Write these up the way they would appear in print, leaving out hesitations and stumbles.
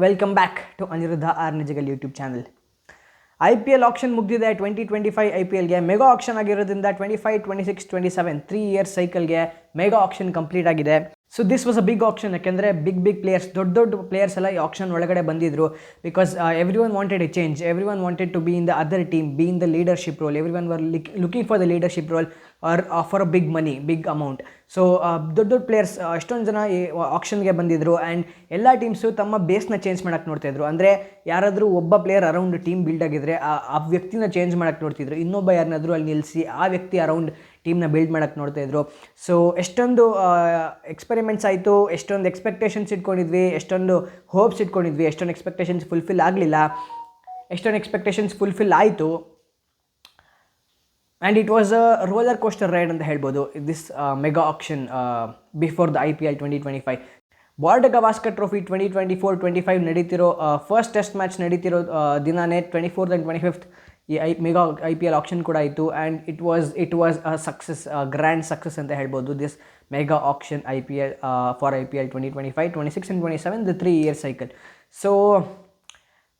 Welcome back to Aniruddha R Nijagal YouTube channel. IPL auction ಮುಗಿದಿದೆ. 2025 IPLಗೆ mega auction ಆಗಿರೋದ್ರಿಂದ 25, 26, 27 3 years ಸೈಕಲ್ಗೆ mega auction complete ಆಗಿದೆ. So this was a big auction. ಯಾಕೆಂದರೆ big players, ದೊಡ್ಡ players ಎಲ್ಲ ಈ ಆಕ್ಷನ್ ಒಳಗಡೆ ಬಂದಿದ್ರು. Because everyone wanted a change, everyone wanted to be in the other team, be in the leadership role. Everyone were looking for the leadership role or for a big money, big amount. So ದೊಡ್ಡ players ಎಷ್ಟೊಂದು ಜನ ಈ ಆಕ್ಷನ್ಗೆ ಬಂದಿದ್ದರು. And ಎಲ್ಲ teams ತಮ್ಮ ಬೇಸ್ನ change ಮಾಡೋಕ್ಕೆ ನೋಡ್ತಾಯಿದ್ರು. ಅಂದರೆ ಯಾರಾದರೂ ಒಬ್ಬ ಪ್ಲೇಯರ್ ಅರೌಂಡ್ ಟೀಮ್ ಬಿಲ್ಡ್ ಆಗಿದ್ರೆ ಆ ವ್ಯಕ್ತಿನ ಚೇಂಜ್ ಮಾಡೋಕ್ಕೆ ನೋಡ್ತಿದ್ರು. ಇನ್ನೊಬ್ಬ ಯಾರನ್ನಾದರೂ ಅಲ್ಲಿ ನಿಲ್ಲಿಸಿ ಆ ವ್ಯಕ್ತಿ ಅರೌಂಡ್ ಟೀಮ್ನ ಬಿಲ್ಡ್ ಮಾಡೋಕ್ಕೆ ನೋಡ್ತಾಯಿದ್ರು. ಸೊ ಎಷ್ಟೊಂದು ಎಕ್ಸ್ಪೆರಿಮೆಂಟ್ಸ್ ಆಯಿತು, ಎಷ್ಟೊಂದು ಎಕ್ಸ್ಪೆಕ್ಟೇಷನ್ಸ್ ಇಟ್ಕೊಂಡಿದ್ವಿ, ಎಷ್ಟೊಂದು ಹೋಪ್ಸ್ ಇಟ್ಕೊಂಡಿದ್ವಿ. ಎಷ್ಟೊಂದು ಎಕ್ಸ್ಪೆಕ್ಟೇಷನ್ಸ್ ಫುಲ್ಫಿಲ್ ಆಗಲಿಲ್ಲ, ಎಷ್ಟೊಂದು ಎಕ್ಸ್ಪೆಕ್ಟೇಷನ್ಸ್ ಫುಲ್ಫಿಲ್ ಆಯಿತು. And it was a roller coaster ride ಅಂತ ಹೇಳ್ಬೋದು this mega auction before the IPL 2025. Border Gavaskar trophy 2024-25 ನಡೀತಿರೋ ಫಸ್ಟ್ ಟೆಸ್ಟ್ ಮ್ಯಾಚ್ ನಡೀತಿರೋ ದಿನಾನೇ 24th and 25th ಈ ಮೆಗಾ IPL ಆಕ್ಷನ್ ಕೂಡ ಆಯಿತು. And it was a success, grand success ಅಂತ ಹೇಳ್ಬೋದು this mega auction IPL for IPL 2025, 26 and 27 the 3 year cycle. So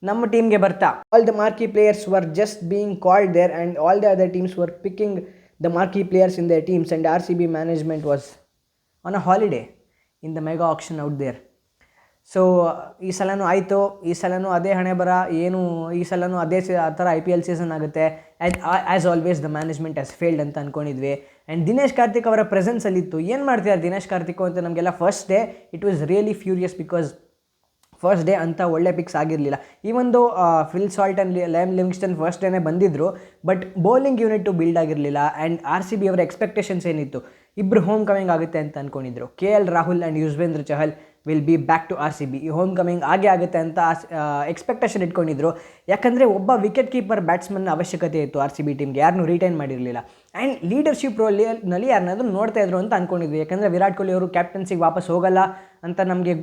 ನಮ್ಮ ಟೀಮ್ಗೆ ಬರ್ತಾ all the marquee players were just being called there and all the other teams were picking the marquee players in their teams and RCB management was on a holiday in the mega auction out there. So ಈ ಸಲನೂ ಆಯಿತು, ಈ ಸಲನೂ ಅದೇ ಹಣೆ ಬರ, ಏನು ಈ ಸಲನೂ ಅದೇ ಆ ಥರ IPL ಸೀಸನ್ ಆಗುತ್ತೆ. As always the management has failed ಅಂತ ಅಂದ್ಕೊಂಡಿದ್ವಿ. ಆ್ಯಂಡ್ ದಿನೇಶ್ ಕಾರ್ತಿಕ್ ಅವರ ಪ್ರೆಸೆನ್ಸಲ್ಲಿತ್ತು. ಏನು ಮಾಡ್ತಿದ್ದಾರೆ ದಿನೇಶ್ ಕಾರ್ತಿಕ್ ಅಂತ ನಮಗೆಲ್ಲ first day it was really furious. Because first day ಅಂತ ಒಳ್ಳೆ ಪಿಕ್ಸ್ ಆಗಿರಲಿಲ್ಲ. ಈ ಒಂದು Phil Salt and Liam Livingstone first ಡೇನೇ ಬಂದಿದ್ದರು, ಬಟ್ ಬೌಲಿಂಗ್ ಯೂನಿಟು ಬಿಲ್ಡ್ ಆಗಿರಲಿಲ್ಲ. ಆ್ಯಂಡ್ RCB ಅವರ ಎಕ್ಸ್ಪೆಕ್ಟೇಷನ್ಸ್ ಏನಿತ್ತು, ಇಬ್ಬರು ಹೋಮ್ ಕಮಿಂಗ್ ಆಗುತ್ತೆ ಅಂತ ಅಂದ್ಕೊಂಡಿದ್ರು. KL Rahul and Yuzvendra Chahal will be back to RCB. ಈ ಹೋಮ್ ಕಮಿಂಗ್ ಆಗೇ ಆಗುತ್ತೆ ಅಂತ ಎಕ್ಸ್ಪೆಕ್ಟೇಷನ್ ಇಟ್ಕೊಂಡಿದ್ರು. ಯಾಕಂದರೆ ಒಬ್ಬ ವಿಕೆಟ್ ಕೀಪರ್ ಬ್ಯಾಟ್ಸ್ಮನ್ ಅವಶ್ಯಕತೆ ಇತ್ತು RCB ಟೀಮ್ಗೆ, ಯಾರನ್ನೂ ರಿಟೈನ್ ಮಾಡಿರಲಿಲ್ಲ. ಆ್ಯಂಡ್ ಲೀಡರ್ಶಿಪ್ ರೋಲ್ನಲ್ಲಿ ಯಾರನ್ನಾದರೂ ನೋಡ್ತಾ ಇದ್ರು ಅಂತ ಅಂದ್ಕೊಂಡಿದ್ವಿ. ಯಾಕಂದರೆ ವಿರಾಟ್ ಕೊಹ್ಲಿ ಅವರು ಕ್ಯಾಪ್ಟನ್ಸಿಗೆ ವಾಪಸ್ ಹೋಗಲ್ಲ ಅಂತ ನಮಗೆ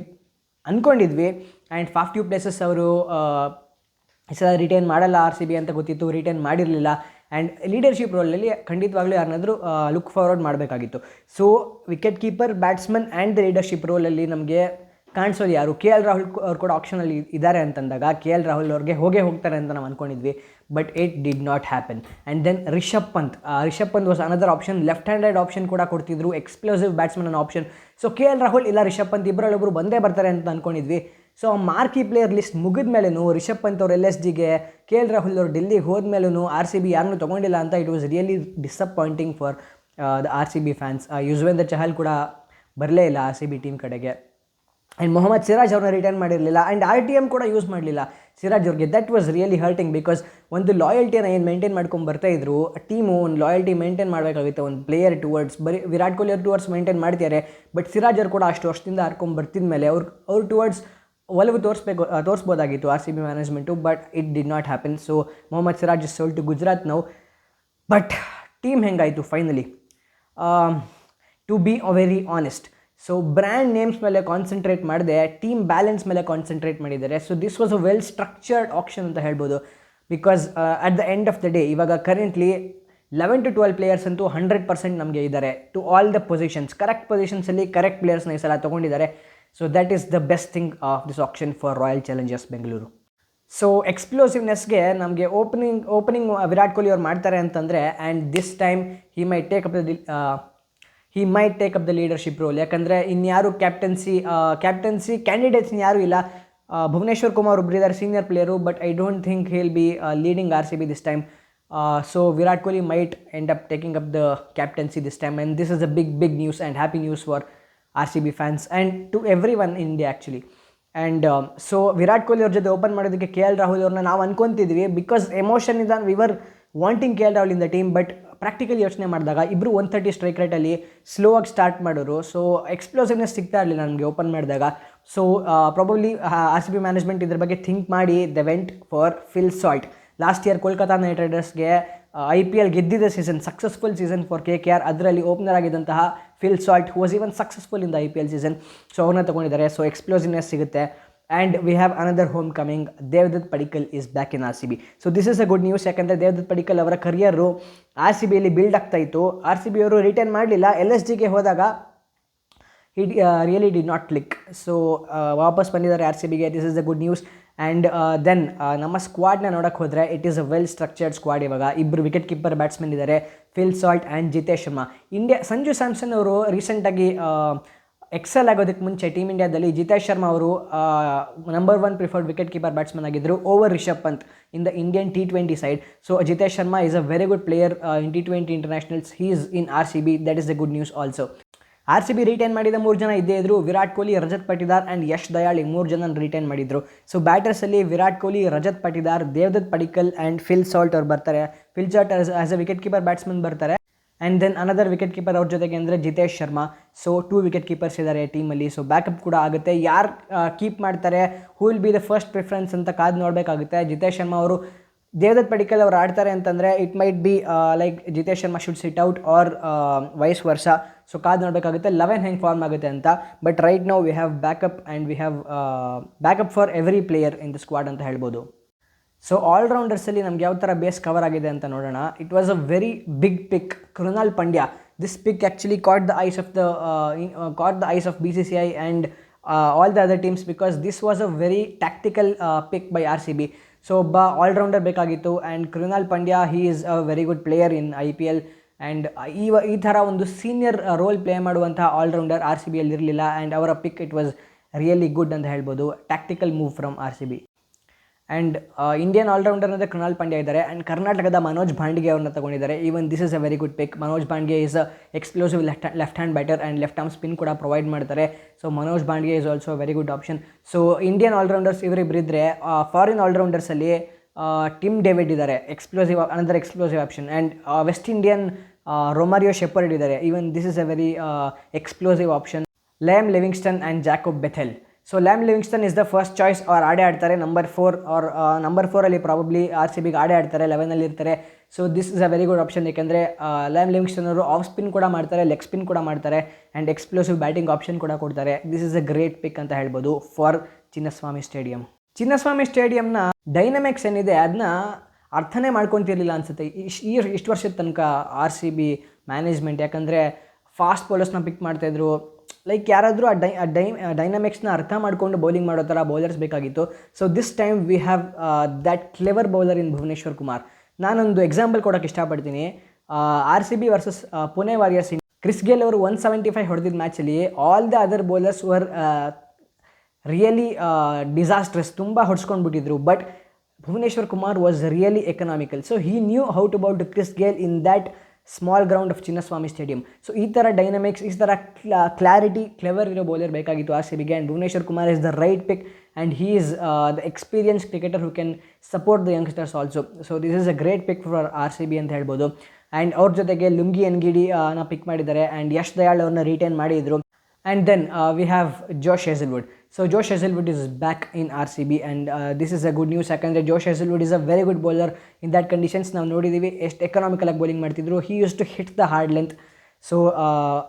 ಅಂದ್ಕೊಂಡಿದ್ವಿ. ಆ್ಯಂಡ್ ಫಾಫ್ ಟ್ಯೂ ಪ್ಲೇಸಸ್ ಅವರು ಈ ಸಲ ರಿಟೈನ್ ಮಾಡಲ್ಲ RCB ಅಂತ ಗೊತ್ತಿತ್ತು, ರಿಟೈನ್ ಮಾಡಿರಲಿಲ್ಲ. ಆ್ಯಂಡ್ ಲೀಡರ್ಶಿಪ್ ರೋಲಲ್ಲಿ ಖಂಡಿತವಾಗ್ಲೂ ಯಾರನ್ನಾದರೂ ಲುಕ್ ಫಾರ್ವರ್ಡ್ ಮಾಡಬೇಕಾಗಿತ್ತು. So wicket keeper, batsman and the leadership ರೋಲಲ್ಲಿ ನಮಗೆ ಕಾಣಿಸೋದು ಯಾರು? KL ರಾಹುಲ್ ಅವ್ರು ಕೂಡ ಆಪ್ಷನಲ್ಲಿ ಇದ್ದಾರೆ ಅಂತಂದಾಗ KL ರಾಹುಲ್ ಅವ್ರಿಗೆ ಹೋಗ್ತಾರೆ ಅಂತ ನಾವು ಅಂದ್ಕೊಂಡಿದ್ವಿ. But it did not happen. And then Rishabh Pant was another option. Left handed option ಕೂಡ ಕೊಡ್ತಿದ್ರು, ಎಕ್ಸ್ಪ್ಲೋಸಿವ್ ಬ್ಯಾಟ್ಸ್ಮನ್ ಅನ್ನೋ ಆಪ್ಷನ್. ಸೊ KL ರಾಹುಲ್ ಇಲ್ಲ ರಿಷಬ್ ಪಂತ್ ಇಬ್ಬರಲ್ಲೊಬ್ಬರು ಬಂದೇ ಬರ್ತಾರೆ ಅಂತ ಅಂದ್ಕೊಂಡಿದ್ವಿ. ಸೊ ಮಾರ್ಕಿ ಪ್ಲೇಯರ್ ಲಿಸ್ಟ್ ಮುಗಿದ ಮೇಲೂ ರಿಷಬ್ ಪಂತ್ ಅವರು LSGಗೆ, KL ರಾಹುಲ್ ಅವರು ಡೆಲ್ಲಿಗೆ ಹೋದ್ಮೇಲೂ RCB ಯಾರನ್ನೂ ತೊಗೊಂಡಿಲ್ಲ ಅಂತ it was really disappointing for the RCB fans. Yuzvendra Chahal ಕೂಡ ಬರಲೇ ಇಲ್ಲ RCB ಟೀಮ್ ಕಡೆಗೆ. ಆ್ಯಂಡ್ ಮೊಹಮ್ಮದ್ ಸಿರಾಜ್ ಅವ್ರನ್ನ ರಿಟರ್ನ್ ಮಾಡಿರಲಿಲ್ಲ. ಆ್ಯಂಡ್ RTM ಕೂಡ ಯೂಸ್ ಮಾಡಲಿಲ್ಲ ಸಿರಾಜ್ ಅವ್ರಿಗೆ. That was really hurting. Because ಒಂದು ಲಾಯಲ್ಟಿಯನ್ನು ಏನು ಮೇಂಟೈನ್ ಮಾಡ್ಕೊಂಡು ಬರ್ತಾಯಿದ್ರು ಟೀಮು, ಒಂದು ಲಾಯಲ್ಟಿ ಮೇಂಟೈನ್ ಮಾಡಬೇಕಾಗುತ್ತೆ ಒಂದು ಪ್ಲೇಯರ್ ಟುವರ್ಡ್ಸ್. ಬರೀ ವಿರಾಟ್ ಕೊಹ್ಲಿ ಅವ್ರ ಟುವರ್ಡ್ಸ್ ಮೇಂಟೈನ್ ಮಾಡ್ತಾರೆ, ಬಟ್ ಸಿರಾಜ್ ಅವ್ರು ಕೂಡ ಅಷ್ಟು ವರ್ಷದಿಂದ ಆಡ್ಕೊಂಡು ಬರ್ತಿದ ಮೇಲೆ ಅವ್ರು ಟುವರ್ಡ್ಸ್ ಒಲವು ತೋರಿಸ್ಬೋದಾಗಿತ್ತು RCB management. But it did not happen. So Mohammed Siraj is sold to Gujarat now. But team ಹೆಂಗಾಯಿತು finally? To be very honest, so brand names ಮೇಲೆ ಕಾನ್ಸಂಟ್ರೇಟ್ ಮಾಡಿದೆ, ಟೀಮ್ ಬ್ಯಾಲೆನ್ಸ್ ಮೇಲೆ ಕಾನ್ಸಂಟ್ರೇಟ್ ಮಾಡಿದ್ದಾರೆ. So this was a well structured auction ಅಂತ ಹೇಳ್ಬೋದು. Because at the end of the day ಇವಾಗ currently 11 to 12 players ಅಂತೂ 100% ನಮಗೆ ಇದ್ದಾರೆ to all the positions. Correct ಪೊಸಿಷನ್ಸಲ್ಲಿ correct ಪ್ಲೇಯರ್ಸ್ನ ಈ ಸಲ ತೊಗೊಂಡಿದ್ದಾರೆ. So that is the best thing of this auction for Royal Challengers Bengaluru. So ಎಕ್ಸ್ಪ್ಲೋಸಿವ್ನೆಸ್ಗೆ ನಮಗೆ ಓಪನಿಂಗ್ ವಿರಾಟ್ ಕೊಹ್ಲಿ ಅವ್ರು ಮಾಡ್ತಾರೆ ಅಂತಂದರೆ, and this time he might take up the leadership role. ಯಾಕಂದರೆ ಇನ್ಯಾರು ಕ್ಯಾಪ್ಟನ್ಸಿ ಕ್ಯಾಂಡಿಡೇಟ್ಸ್ ಇನ್ಯಾರೂ ಇಲ್ಲ. ಭುವನೇಶ್ವರ್ ಕುಮಾರ್ ಒಬ್ಬರಿದ್ದಾರೆ senior player, but I don't think he will be leading RCB this time. So Virat Kohli might end up taking up the captaincy this time. And this is a big news and happy news for RCB fans and to everyone in India actually. And so Virat Kohli ಅವ್ರ ಜೊತೆ open ಮಾಡೋದಕ್ಕೆ KL Rahul ಅವ್ರನ್ನ ನಾವು ಅನ್ಕೊತಿದ್ವಿ. Because emotion ಇಂದ we were wanting KL Rahul in the team. But practically ಯೋಚನೆ ಮಾಡಿದಾಗ ಇಬ್ಬರು 130 ಸ್ಟ್ರೈಕ್ ರೇಟಲ್ಲಿ ಸ್ಲೋ ಆಗಿ ಸ್ಟಾರ್ಟ್ ಮಾಡೋರು. ಸೊ ಎಕ್ಸ್ಪ್ಲೋಸಿವ್ನೆಸ್ ಸಿಗ್ತಾ ಇರಲಿಲ್ಲ ನನಗೆ ಓಪನ್ ಮಾಡಿದಾಗ. ಸೊ ಪ್ರಾಬಬ್ಲಿ RCB ಮ್ಯಾನೇಜ್ಮೆಂಟ್ ಇದ್ರ ಬಗ್ಗೆ ಥಿಂಕ್ ಮಾಡಿ they went for Phil Salt. Last year Kolkata Knight ರೈಡರ್ಸ್ಗೆ IPL ಗೆದ್ದಿದ್ದ season, successful season for KKR. ಅದರಲ್ಲಿ ಓಪನರ್ ಆಗಿದ್ದಂತಹ Phil Salt who was even successful in the IPL season. So ಅವ್ರನ್ನ ತೊಗೊಂಡಿದ್ದಾರೆ. So explosiveness ಸಿಗುತ್ತೆ. And we have another home coming. Devdutt Padikkal is back in RCB. So this is a good news. ಯಾಕಂದರೆ ದೇವದತ್ ಪಡಿಕ್ಕಲ್ ಅವರ career RCBಯಲ್ಲಿ build ಆಗ್ತಾಯಿತ್ತು. RCB ಅವರು return ಮಾಡಲಿಲ್ಲ. LSGಗೆ ಹೋದಾಗ really did not click. So ವಾಪಸ್ ಬಂದಿದ್ದಾರೆ ಆರ್ ಸಿ ಬಿಗೆ. This is the good news. And then ನಮ್ಮ ಸ್ಕ್ವಾಡ್ನ ನೋಡೋಕ್ಕೆ ಹೋದರೆ it is a well structured squad. ಇವಾಗ ಇಬ್ಬರು ವಿಕೆಟ್ ಕೀಪರ್ ಬ್ಯಾಟ್ಸ್ಮನ್ ಇದ್ದಾರೆ, Phil Salt and Jitesh Sharma. Sanju Samson ಅವರು ರೀಸೆಂಟಾಗಿ ಎಕ್ಸೆಲ್ ಆಗೋದಕ್ಕೆ ಮುಂಚೆ ಟೀಮ್ ಇಂಡಿಯಾದಲ್ಲಿ ಜಿತೇಶ್ ಶರ್ಮಾ ಅವರು number 1 preferred wicket keeper batsman ಆಗಿದ್ದರು over Rishabh Pant in the Indian T20 side. So Jitesh Sharma is a very good player in T20 internationals. He is in RCB. That is the good news also. RCB retain ಮಾಡಿದ 3 ಜನ ಇದ್ದೇ ಇದ್ದರು. Virat Kohli, Rajat Patidar and Yash Dayal, ಈ 3 ಜನ retain ಮಾಡಿದ್ರು. So ಬ್ಯಾಟರ್ಸಲ್ಲಿ Virat Kohli, Rajat Patidar, Devdutt Padikkal and Phil salt ಅವ್ರು ಬರ್ತಾರೆ. Phil Salt as a wicket keeper batsman ಬರ್ತಾರೆ. And then another wicket keeper ಅವ್ರ ಜೊತೆಗೆ ಅಂದರೆ Jitesh Sharma. So 2 wicket keepers ಇದ್ದಾರೆ ಟೀಮಲ್ಲಿ. ಸೊ ಬ್ಯಾಕಪ್ ಕೂಡ ಆಗುತ್ತೆ. ಯಾರು ಕೀಪ್ ಮಾಡ್ತಾರೆ, who will be the first preference ಅಂತ ಕಾದು ನೋಡಬೇಕಾಗುತ್ತೆ. ಜಿತೇಶ್ ಶರ್ಮಾ ಅವರು, ದೇವದತ್ ಪಡಿಕ್ಕಲ್ ಅವರು ಆಡ್ತಾರೆ ಅಂತಂದರೆ it might be like Jitesh Sharma should sit out or vice versa. So ಕಾದು ನೋಡಬೇಕಾಗುತ್ತೆ 11 ಹೆಂಗೆ ಫಾರ್ಮ್ ಆಗುತ್ತೆ ಅಂತ. But right now we have backup and we have backup for every player in the squad ಅಂತ ಹೇಳ್ಬೋದು. ಸೊ ಆಲ್ರೌಂಡರ್ಸಲ್ಲಿ ನಮ್ಗೆ ಯಾವ ಥರ ಬೇಸ್ ಕವರ್ ಆಗಿದೆ ಅಂತ ನೋಡೋಣ. It was a very big pick, Krunal Pandya. This pick actually caught the eyes of BCCI and all the other teams because this was a very tactical pick by RCB. So ಒಬ್ಬ allrounder ಬೇಕಾಗಿತ್ತು and Krunal Pandya he is a very good player in IPL. And ಈ ಥರ ಒಂದು senior role play ಮಾಡುವಂಥ allrounder RCBಯಲ್ಲಿ ಇರಲಿಲ್ಲ. And ಅವರ pick it was really good ಅಂತ ಹೇಳ್ಬೋದು. Tactical move from RCB. And Indian allrounder ಅಂದರೆ ಕೃನಾಲ್ ಪಾಂಡ್ಯ ಇದ್ದಾರೆ. ಆ್ಯಂಡ್ ಕರ್ನಾಟಕದ ಮನೋಜ್ ಭಾಂಡ್ಗೆ ಅವ್ರನ್ನ ತೊಗೊಂಡಿದ್ದಾರೆ. Even this is a very good pick. Manoj Bhandage is a explosive left hand batter and left arm spin ಕೂಡ provide ಮಾಡ್ತಾರೆ. So Manoj Bhandage is also very good option. So Indian allrounders ಇವರಿಬ್ಬರಿದ್ದರೆ, foreign ಆಲ್ರೌಂಡರ್ಸಲ್ಲಿ Tim David ಇದ್ದಾರೆ, another explosive option. And West Indian Romario Shepherd ಇದ್ದಾರೆ. Even this is a very explosive option. Liam Livingstone and Jacob Bethell. So Liam Livingstone is the first choice. ಅವ್ರು ಆಡ್ತಾರೆ number 4 probably RCBಗೆ ಆಡ್ತಾರೆ, 11 ಇರ್ತಾರೆ. So this is a very good option. ಏಕೆಂದರೆ Liam Livingstone ಅವರು off spin ಕೂಡ ಮಾಡ್ತಾರೆ, leg spin ಕೂಡ ಮಾಡ್ತಾರೆ ಆ್ಯಂಡ್ ಎಕ್ಸ್ಪ್ಲೋಸಿವ್ ಬ್ಯಾಟಿಂಗ್ ಆಪ್ಷನ್ ಕೂಡ ಕೊಡ್ತಾರೆ. This is a great pick ಅಂತ ಹೇಳ್ಬೋದು ಫಾರ್ ಚಿನ್ನಸ್ವಾಮಿ ಸ್ಟೇಡಿಯಂ. ಚಿನ್ನಸ್ವಾಮಿ ಸ್ಟೇಡಿಯಂನ ಡೈನಮಿಕ್ಸ್ ಏನಿದೆ ಅದನ್ನ ಅರ್ಥನೇ ಮಾಡ್ಕೊತಿರ್ಲಿಲ್ಲ ಅನಿಸುತ್ತೆ ಇಷ್ಟು ವರ್ಷದ ತನಕ RCB ಮ್ಯಾನೇಜ್ಮೆಂಟ್. ಯಾಕಂದರೆ ಫಾಸ್ಟ್ ಬೌಲರ್ಸ್ನ ಪಿಕ್ ಮಾಡ್ತಾಯಿದ್ರು. ಲೈಕ್ ಯಾರಾದರೂ ಡೈನಮಿಕ್ಸ್ನ ಅರ್ಥ ಮಾಡಿಕೊಂಡು ಬೌಲಿಂಗ್ ಮಾಡೋ ಥರ ಬೌಲರ್ಸ್ ಬೇಕಾಗಿತ್ತು. So this time we have that clever bowler in Bhuvneshwar Kumar. ನಾನೊಂದು ಎಕ್ಸಾಂಪಲ್ ಕೊಡೋಕ್ಕೆ ಇಷ್ಟಪಡ್ತೀನಿ. RCB versus Pune warriors. Chris Gayle ಅವರು 175 ಹೊಡೆದಿದ್ದ ಮ್ಯಾಚಲ್ಲಿ all the other bowlers were really disastrous, ತುಂಬ ಹೊಡ್ಸ್ಕೊಂಡ್ಬಿಟ್ಟಿದ್ರು. But Bhuvneshwar Kumar was really economical. So he knew how to bowl Chris Gayle in that small ground of Chinnaswamy stadium. So ಈ ಥರ dynamics, ಈ ಥರ clarity, clever ಇರೋ ಬೌಲರ್ ಬೇಕಾಗಿತ್ತು RCBಗೆ. And Bhuvneshwar Kumar is the right pick and he is the experience cricketer who can support the youngsters also. So this is a great pick for RCB ಅಂತ ಹೇಳ್ಬೋದು. And ಅವ್ರ ಜೊತೆಗೆ ಲುಂಗಿ ಎನ್ಗಿಡಿ ನ ಪಿಕ್ ಮಾಡಿದ್ದಾರೆ ಆ್ಯಂಡ್ ಯಶ್ ದಯಾಳ್ ಅವ್ರನ್ನ ರಿಟೈನ್ ಮಾಡಿದ್ರು. And then we have Josh Hazlewood. So Josh Hazlewood is back in RCB and this is a good news. ಯಾಕಂದರೆ Josh Hazlewood is a very good bowler in that conditions. ನಾವು ನೋಡಿದ್ದೀವಿ ಎಷ್ಟು ಎಕನಾಮಿಕಲಾಗಿ bowling ಮಾಡ್ತಿದ್ರು. He use to hit the hard length. So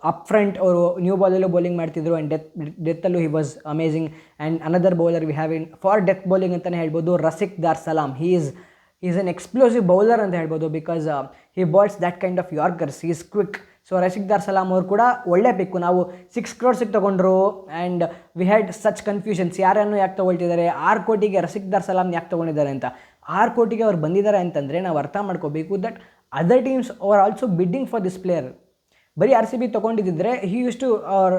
up front ಅವರು new ಬಾಲಲ್ಲೂ bowling ಮಾಡ್ತಿದ್ರು and ಡೆತ್ತಲ್ಲೂ he was amazing. And another bowler we have in for death bowling ಅಂತಲೇ ಹೇಳ್ಬೋದು, Rasikh Dar Salam. He is an explosive bowler ಅಂತ ಹೇಳ್ಬೋದು because he bowls that kind of yorkers. He is quick. So Rasikh Dar Salam ಅವರು ಕೂಡ ಒಳ್ಳೆ ಪಿಕ್ಕು. ನಾವು 6 crores ತೊಗೊಂಡ್ರು and we had such confusions. ಯಾರನ್ನು ಯಾಕೆ ತೊಗೊಳ್ತಿದ್ದಾರೆ, 6 ಕೋಟಿಗೆ ರಸಿಕ್ ದಾರ್ ಸಲಾಮ್ ಯಾಕೆ ತೊಗೊಂಡಿದ್ದಾರೆ ಅಂತ. 6 ಕೋಟಿಗೆ ಅವ್ರು ಬಂದಿದ್ದಾರೆ ಅಂತಂದರೆ ನಾವು ಅರ್ಥ ಮಾಡ್ಕೋಬೇಕು that other teams are also bidding for this player. ಬರೀ RCB ತೊಗೊಂಡಿದ್ದರೆ ಹಿ ಯೂಸ್ ಟು ಅವ್ರ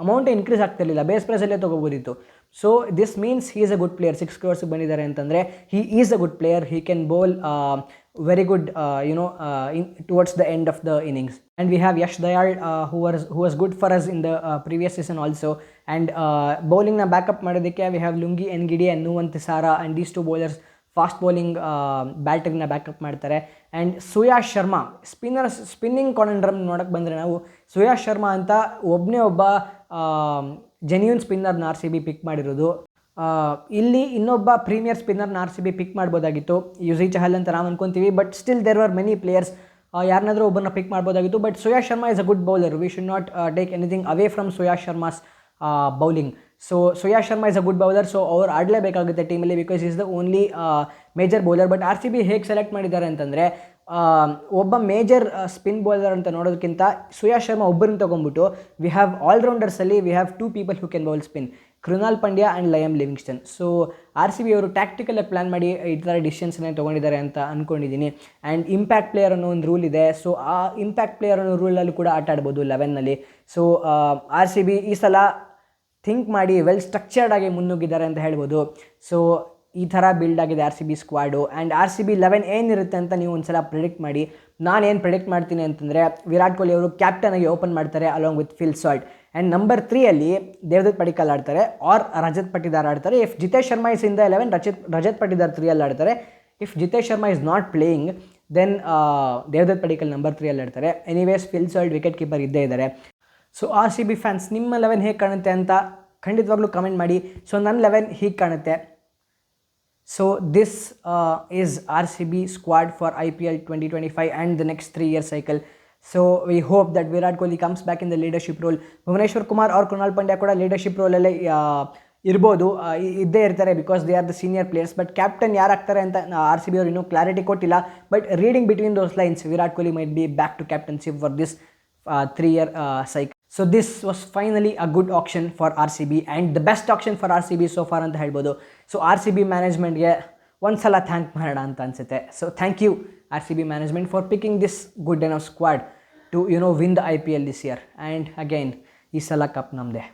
ಅಮೌಂಟೇ ಇನ್ಕ್ರೀಸ್ ಆಗ್ತಿರಲಿಲ್ಲ, ಬೇಸ್ ಪ್ರೈಸಲ್ಲೇ ತೊಗೋಬೋದಿತ್ತು. So this means he is a good player. 6 crores ಬಂದಿದ್ದಾರೆ ಅಂತಂದರೆ he is a good player. He can bowl very good towards the end of the innings. And we have Yash Dayal who was good for us in the previous season also. And bowling na backup ಮಾಡೋದಕ್ಕೆ we have Lungi Ngidi and Nuwan Tisara, and these 2 bowlers fast bowling ಬ್ಯಾಟರ್ನ backup ಮಾಡ್ತಾರೆ. And Suyash Sharma spinning conundrum ನೋಡೋಕ್ಕೆ ಬಂದರೆ ನಾವು ಸುಯಾಶ್ ಶರ್ಮಾ ಅಂತ ಒಬ್ಬ genuine ಸ್ಪಿನ್ನರ್ನ RCB ಪಿಕ್ ಮಾಡಿರೋದು. ಇಲ್ಲಿ ಇನ್ನೊಬ್ಬ ಪ್ರೀಮಿಯರ್ ಸ್ಪಿನ್ನರ್ನ RCB ಪಿಕ್ ಮಾಡ್ಬೋದಾಗಿತ್ತು, ಯುಜಿ ಚಹಲ್ ಅಂತ ನಾವು ಅನ್ಕೊತೀವಿ. But still there are many players, ಯಾರನ್ನಾದರೂ ಒಬ್ಬರನ್ನ ಪಿಕ್ ಮಾಡ್ಬೋದಾಗಿತ್ತು. But Suyash Sharma is a good bowler. We should not take anything away from Suyash Sharma's bowling. So Suyash Sharma is a good bowler. So ಅವ್ರು ಆಡಲೇಬೇಕಾಗುತ್ತೆ ಟೀಮಲ್ಲಿ because is the only major bowler. But RCB ಹೇಗೆ select ಮಾಡಿದ್ದಾರೆ ಅಂತಂದರೆ ಒಬ್ಬ ಮೇಜರ್ ಸ್ಪಿನ್ ಬೌಲರ್ ಅಂತ ನೋಡೋದಕ್ಕಿಂತ ಸುಯಾಶ್ ಶರ್ಮಾ ಒಬ್ಬರನ್ನ ತೊಗೊಂಡ್ಬಿಟ್ಟು ವಿ ಹ್ಯಾವ್ ಆಲ್ರೌಂಡರ್ಸಲ್ಲಿ we have 2 people who can bowl spin, Krunal Pandya and Liam Livingstone. So R C B ಅವರು ಟ್ಯಾಕ್ಟಿಕಲಾಗಿ ಪ್ಲ್ಯಾನ್ ಮಾಡಿ ಈ ಥರ ಡಿಸಿಷನ್ಸ್ನೇ ತೊಗೊಂಡಿದ್ದಾರೆ ಅಂತ ಅಂದ್ಕೊಂಡಿದ್ದೀನಿ. ಆ್ಯಂಡ್ ಇಂಪ್ಯಾಕ್ಟ್ ಪ್ಲೇಯರ್ ಅನ್ನೋ ಒಂದು ರೂಲ್ ಇದೆ. ಸೊ ಆ ಇಂಪ್ಯಾಕ್ಟ್ ಪ್ಲೇಯರ್ ಅನ್ನೋ ರೂಲಲ್ಲೂ ಕೂಡ ಆಟ ಆಡ್ಬೋದು 11ನಲ್ಲಿ. ಸೊ ಆರ್ ಸಿ ಬಿ ಈ ಸಲ ಥಿಂಕ್ ಮಾಡಿ ವೆಲ್ ಸ್ಟ್ರಕ್ಚರ್ಡ್ ಆಗಿ ಮುನ್ನುಗ್ಗಿದ್ದಾರೆ ಅಂತ ಹೇಳ್ಬೋದು. ಸೊ ಈ ಥರ ಬಿಲ್ಡ್ ಆಗಿದೆ R C B squad. And R C B 11 ಏನಿರುತ್ತೆ ಅಂತ ನೀವು ಒಂದು ಸಲ ಪ್ರಿಡಿಕ್ಟ್ ಮಾಡಿ. ನಾನೇನು ಪ್ರಿಡಿಕ್ಟ್ ಮಾಡ್ತೀನಿ ಅಂತಂದರೆ ವಿರಾಟ್ ಕೊಹ್ಲಿ ಅವರು ಕ್ಯಾಪ್ಟನಾಗಿ ಓಪನ್ ಮಾಡ್ತಾರೆ along with Phil Salt. And number 3ಯಲ್ಲಿ ದೇವದತ್ ಪಡಿಕ್ಕಲ್ ಆಡ್ತಾರೆ ಆರ್ ರಜತ್ ಪಟಿದಾರ್ ಆಡ್ತಾರೆ. If Jitesh Sharma is in the 11, Rajat Patidar 3ಯಲ್ಲಿ ಆಡ್ತಾರೆ. If Jitesh Sharma is not playing then Devdutt Padikkal number 3ಯಲ್ಲಿ ಆಡ್ತಾರೆ. Anyways Phil Salt wicket keeper ಇದ್ದೇ ಇದ್ದಾರೆ. So R C B fans ನಿಮ್ಮ 11 ಹೇಗೆ ಕಾಣುತ್ತೆ ಅಂತ ಖಂಡಿತವಾಗ್ಲೂ ಕಮೆಂಟ್ ಮಾಡಿ. ಸೊ ನನ್ನ 11 ಹೀಗೆ ಕಾಣುತ್ತೆ. So this is RCB squad for IPL 2025 and the next 3-year cycle. So we hope that Virat Kohli comes back in the leadership role. Bhuvneshwar Kumar or Krunal Pandya ಕೂಡ leadership ರೋಲಲ್ಲೇ ಇರ್ಬೋದು, ಇದ್ದೇ ಇರ್ತಾರೆ because they are the senior players. But captain ಯಾರು ಆಗ್ತಾರೆ ಅಂತ R C B ಅವರು ಇನ್ನೂ clarity ಕೊಟ್ಟಿಲ್ಲ. But reading between those lines Virat Kohli might be back to captainship for this 3-year cycle. So this was finally a good auction for RCB and the best auction for RCB so far ಅಂತ ಹೇಳ್ಬೋದು. So R C B ಮ್ಯಾನೇಜ್ಮೆಂಟ್ಗೆ ಒಂದು ಸಲ thank ಮಾಡೋಣ ಅಂತ ಅನಿಸುತ್ತೆ. So thank you R C B management for picking this good enough squad to win the IPL this year. And again ಈ ಸಲ ಕಪ್ ನಮ್ಮದೇ.